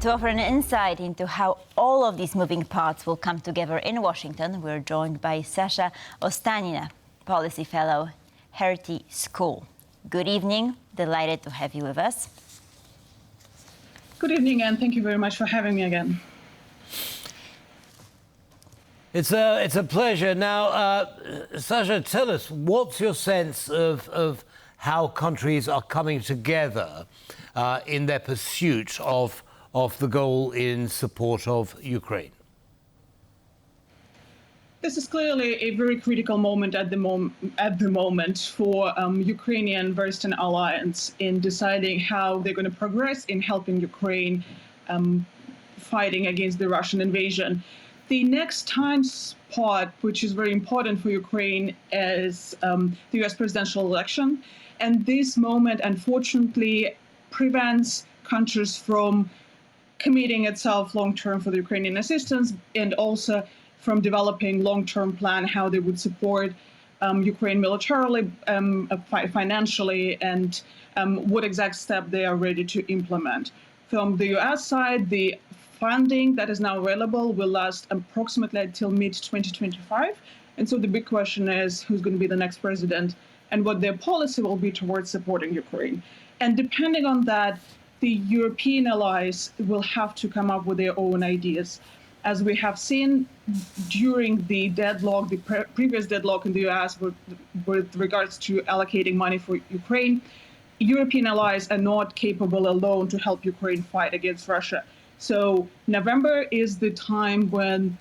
To offer an insight into how all of these moving parts will come together in Washington, we're joined by Sascha Ostanina, Policy Fellow, Hertie School. Good evening. Delighted to have you with us. Good evening, and thank you very much for having me again. It's a pleasure. Now, Sascha, tell us, what's your sense of how countries are coming together in their pursuit of the goal in support of Ukraine? This is clearly a very critical moment at the moment for Ukrainian Western alliance in deciding how they're going to progress in helping Ukraine fighting against the Russian invasion. The next time spot, which is very important for Ukraine, is the US presidential election. And this moment, unfortunately, prevents countries from committing itself long-term for the Ukrainian assistance, and also from developing long-term plan how they would support Ukraine militarily, financially, and what exact step they are ready to implement. From the US side, the funding that is now available will last approximately until mid-2025. And so the big question is who's going to be the next president and what their policy will be towards supporting Ukraine. And depending on that, the European allies will have to come up with their own ideas. As we have seen during the deadlock, the previous deadlock in the US with regards to allocating money for Ukraine, European allies are not capable alone to help Ukraine fight against Russia. So November is the time when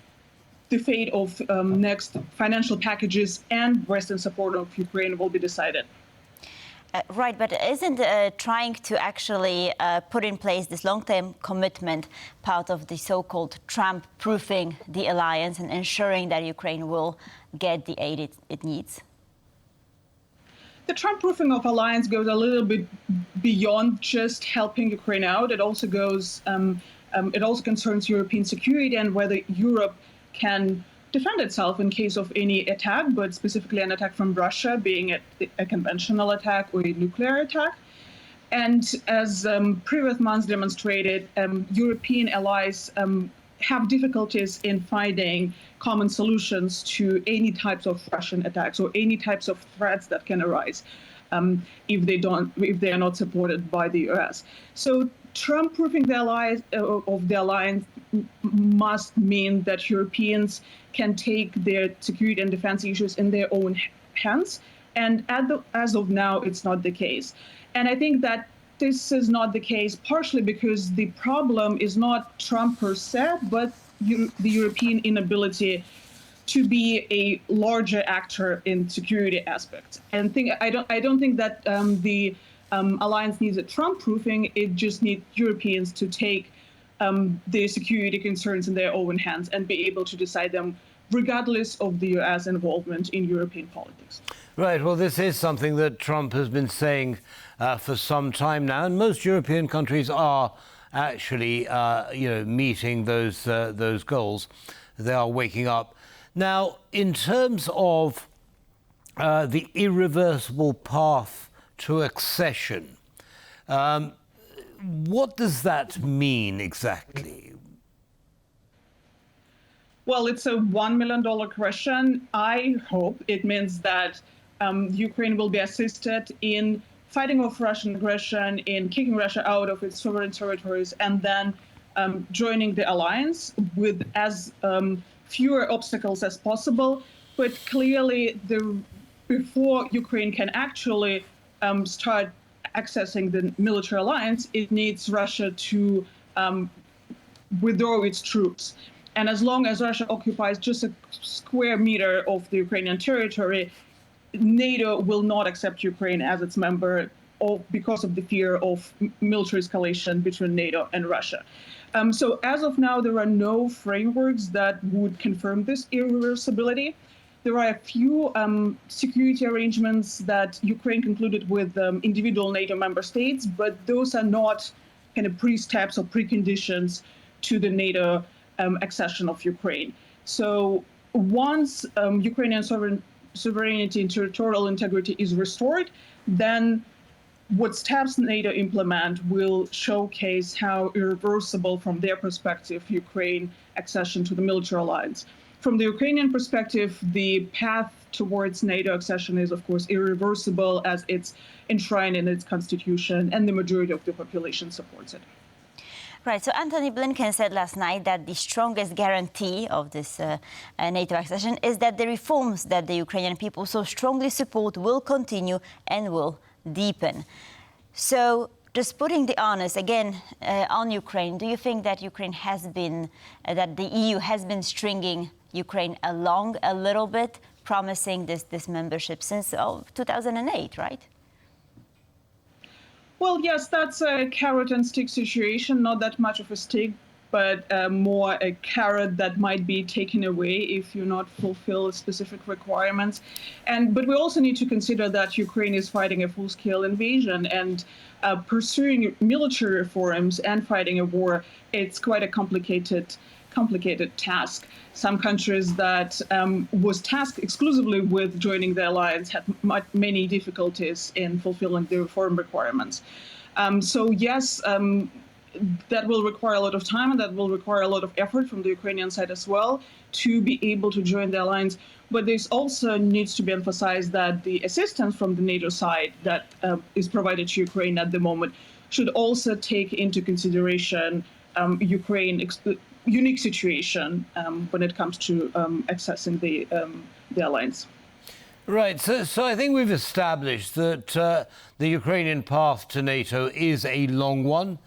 the fate of next financial packages and Western support of Ukraine will be decided. Right, but isn't trying to actually put in place this long-term commitment part of the so-called Trump-proofing the alliance and ensuring that Ukraine will get the aid it needs? The Trump-proofing of alliance goes a little bit beyond just helping Ukraine out. It also goes, it also concerns European security and whether Europe can defend itself in case of any attack, but specifically an attack from Russia, being a conventional attack or a nuclear attack. And as previous months demonstrated, European allies have difficulties in finding common solutions to any types of Russian attacks or any types of threats that can arise if they are not supported by the US. So Trump-proofing the allies of the alliance must mean that Europeans can take their security and defense issues in their own hands. And as of now, it's not the case. And I think that this is not the case partially because the problem is not Trump per se, but the European inability to be a larger actor in security aspects. And I don't think that the alliance needs a Trump-proofing. It just needs Europeans to take their security concerns in their own hands and be able to decide them regardless of the US involvement in European politics. Right. Well, this is something that Trump has been saying for some time now, and most European countries are actually, meeting those goals. They are waking up. Now, in terms of the irreversible path to accession, what does that mean exactly? Well, it's a $1 million question. I hope it means that Ukraine will be assisted in fighting off Russian aggression, in kicking Russia out of its sovereign territories, and then joining the alliance with as fewer obstacles as possible. But clearly, before Ukraine can actually start accessing the military alliance, it needs Russia to withdraw its troops. And as long as Russia occupies just a square meter of the Ukrainian territory, NATO will not accept Ukraine as its member because of the fear of military escalation between NATO and Russia. So as of now, there are no frameworks that would confirm this irreversibility. There are a few security arrangements that Ukraine concluded with individual NATO member states, but those are not kind of pre-steps or preconditions to the NATO accession of Ukraine. So once Ukrainian sovereignty and territorial integrity is restored, then what steps NATO implement will showcase how irreversible, from their perspective, Ukraine accession to the military alliance. From the Ukrainian perspective, the path towards NATO accession is, of course, irreversible, as it's enshrined in its constitution, and the majority of the population supports it. Right. So Antony Blinken said last night that the strongest guarantee of this NATO accession is that the reforms that the Ukrainian people so strongly support will continue and will deepen. So just putting the onus again on Ukraine, do you think that Ukraine has been, that the EU has been stringing Ukraine along a little bit, promising this membership since 2008, right? Well, yes, that's a carrot and stick situation, not that much of a stick, but more a carrot that might be taken away if you not fulfill specific requirements. But we also need to consider that Ukraine is fighting a full-scale invasion, and pursuing military reforms and fighting a war, it's quite a complicated task. Some countries that was tasked exclusively with joining the alliance had many difficulties in fulfilling the reform requirements. So yes, that will require a lot of time, and that will require a lot of effort from the Ukrainian side as well to be able to join the alliance. But this also needs to be emphasized that the assistance from the NATO side that is provided to Ukraine at the moment should also take into consideration Ukraine's unique situation when it comes to accessing the alliance. Right. So I think we've established that the Ukrainian path to NATO is a long one,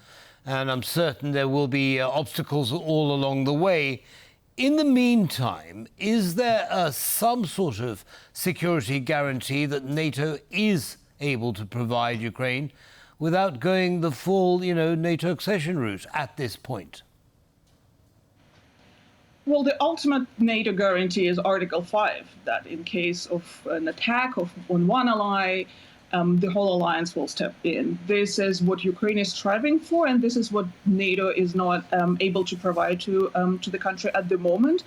and I'm certain there will be obstacles all along the way. In the meantime, is there some sort of security guarantee that NATO is able to provide Ukraine without going the full, NATO accession route at this point? Well, the ultimate NATO guarantee is Article 5, that in case of an attack on one ally, the whole alliance will step in. This is what Ukraine is striving for, and this is what NATO is not able to provide to the country at the moment.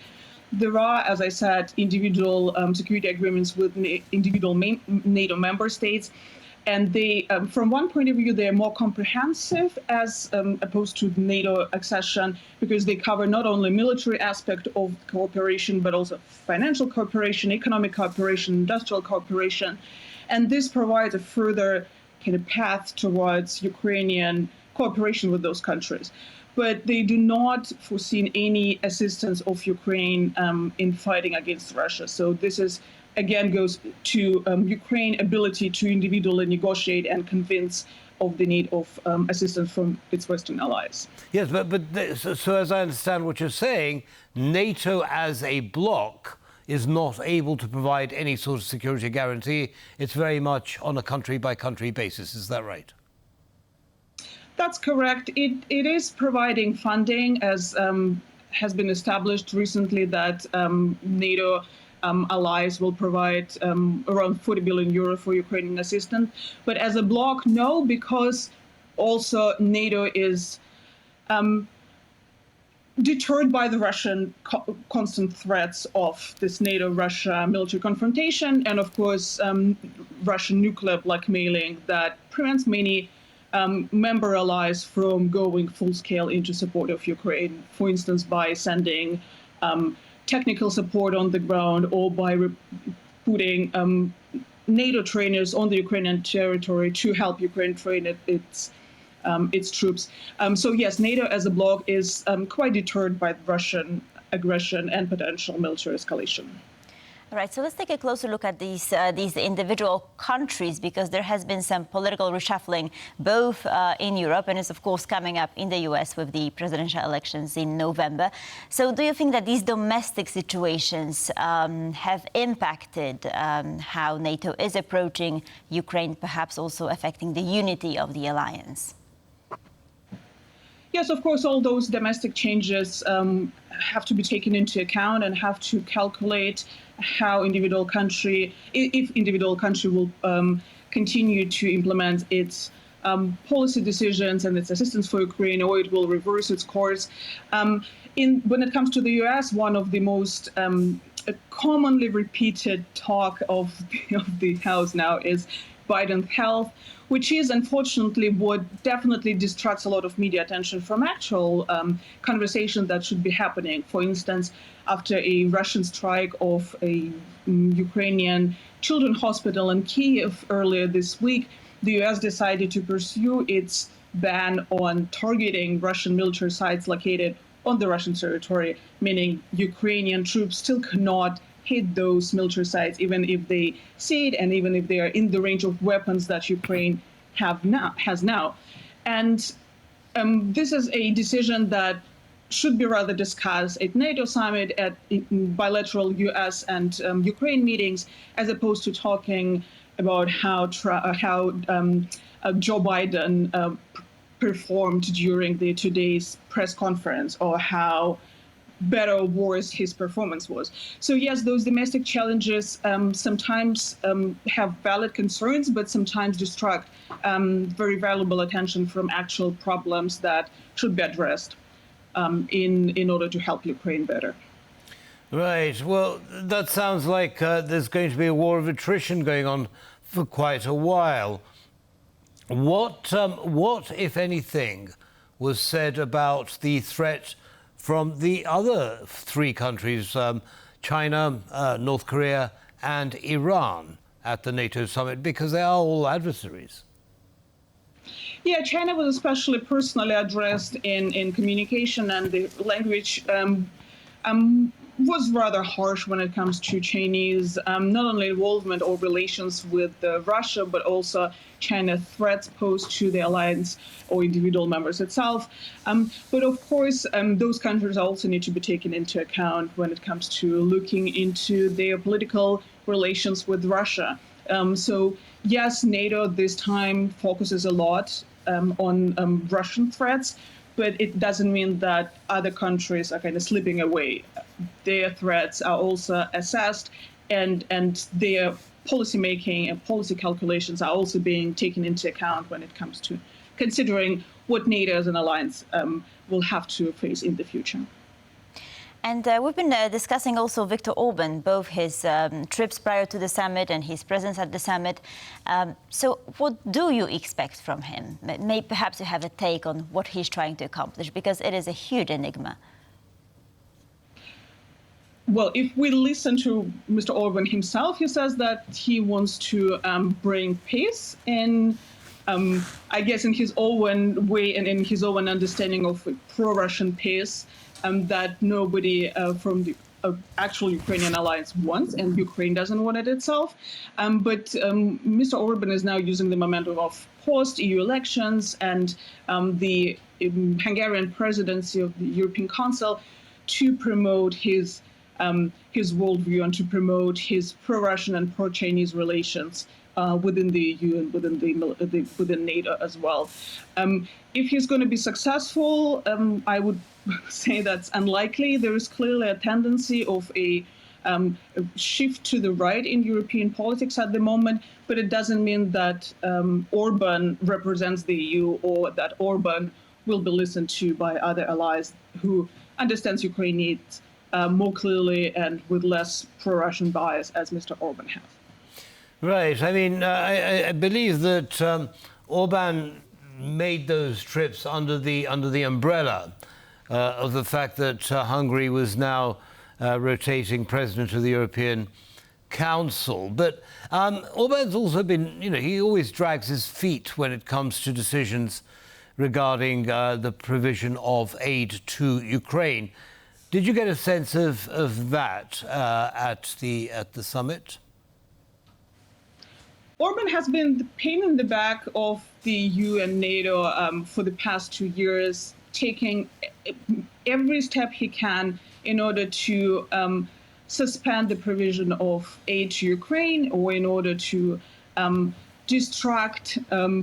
There are, as I said, individual security agreements with individual NATO member states, and they, from one point of view, they are more comprehensive as opposed to the NATO accession, because they cover not only military aspect of cooperation, but also financial cooperation, economic cooperation, industrial cooperation. And this provides a further kind of path towards Ukrainian cooperation with those countries. But they do not foresee any assistance of Ukraine in fighting against Russia. So this is, again, goes to Ukraine's ability to individually negotiate and convince of the need of assistance from its Western allies. Yes, so as I understand what you're saying, NATO as a bloc is not able to provide any sort of security guarantee. It's very much on a country-by-country basis. Is that right? That's correct. It is providing funding, as has been established recently, that NATO allies will provide around 40 billion euro for Ukrainian assistance. But as a bloc, no, because also NATO is deterred by the Russian constant threats of this NATO-Russia military confrontation, and of course Russian nuclear blackmailing that prevents many member allies from going full-scale into support of Ukraine, for instance, by sending technical support on the ground, or by putting NATO trainers on the Ukrainian territory to help Ukraine train its troops. So yes, NATO as a bloc is quite deterred by Russian aggression and potential military escalation. All right, so let's take a closer look at these individual countries, because there has been some political reshuffling both in Europe, and is of course coming up in the US with the presidential elections in November. So do you think that these domestic situations have impacted how NATO is approaching Ukraine, perhaps also affecting the unity of the alliance? Yes, of course, all those domestic changes have to be taken into account, and have to calculate how individual country, if individual country will continue to implement its policy decisions and its assistance for Ukraine, or it will reverse its course. When it comes to the US, one of the most commonly repeated talk of the House now is Biden's health, which is unfortunately what definitely distracts a lot of media attention from actual conversation that should be happening. For instance, after a Russian strike of a Ukrainian children's hospital in Kyiv earlier this week, the U.S. decided to pursue its ban on targeting Russian military sites located on the Russian territory, meaning Ukrainian troops still cannot hit those military sites, even if they see it and even if they are in the range of weapons that Ukraine has now. And this is a decision that should be rather discussed at NATO summit, at bilateral U.S. and Ukraine meetings, as opposed to talking about how Joe Biden performed during today's press conference, or how better or worse his performance was. So yes, those domestic challenges sometimes have valid concerns, but sometimes distract very valuable attention from actual problems that should be addressed in order to help Ukraine better. Right. Well, that sounds like there's going to be a war of attrition going on for quite a while. What, if anything, was said about the threat from the other three countries, China, North Korea and Iran, at the NATO summit, because they are all adversaries? Yeah, China was especially personally addressed in communication, and the language was rather harsh when it comes to Chinese not only involvement or relations with Russia, but also China threats posed to the alliance or individual members itself. But of course, those countries also need to be taken into account when it comes to looking into their political relations with Russia. So yes, NATO this time focuses a lot on Russian threats, but it doesn't mean that other countries are kind of slipping away. Their threats are also assessed, and their policy making and policy calculations are also being taken into account when it comes to considering what NATO as an alliance will have to face in the future. And we've been discussing also Viktor Orban, both his trips prior to the summit and his presence at the summit. So what do you expect from him? Maybe perhaps you have a take on what he's trying to accomplish, because it is a huge enigma. Well, if we listen to Mr. Orban himself, he says that he wants to bring peace, and I guess in his own way and in his own understanding of pro-Russian peace, that nobody from the actual Ukrainian alliance wants, and Ukraine doesn't want it itself. But Mr. Orban is now using the momentum of post-EU elections and the Hungarian presidency of the European Council to promote his worldview and to promote his pro-Russian and pro-Chinese relations within the EU and within NATO as well. If he's going to be successful, I would say that's unlikely. There is clearly a tendency of a shift to the right in European politics at the moment, but it doesn't mean that Orban represents the EU or that Orban will be listened to by other allies who understands Ukraine needs more clearly and with less pro-Russian bias as Mr. Orban has. Right. I mean, I believe that Orban made those trips under the umbrella of the fact that Hungary was now rotating president of the European Council. But Orban's also been, he always drags his feet when it comes to decisions regarding the provision of aid to Ukraine. Did you get a sense of that at the summit? Orban has been the pain in the back of the EU and NATO for the past 2 years, taking every step he can in order to suspend the provision of aid to Ukraine, or in order to distract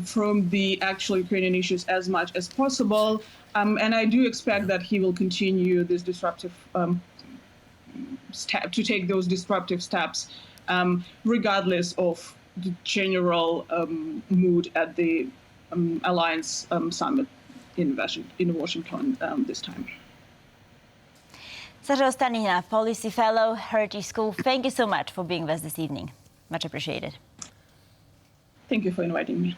from the actual Ukrainian issues as much as possible. And I do expect that he will continue this disruptive to take those disruptive steps, regardless of the general mood at the Alliance summit in Washington this time. Sascha Ostanina, Policy Fellow, Hertie School, thank you so much for being with us this evening. Much appreciated. Thank you for inviting me.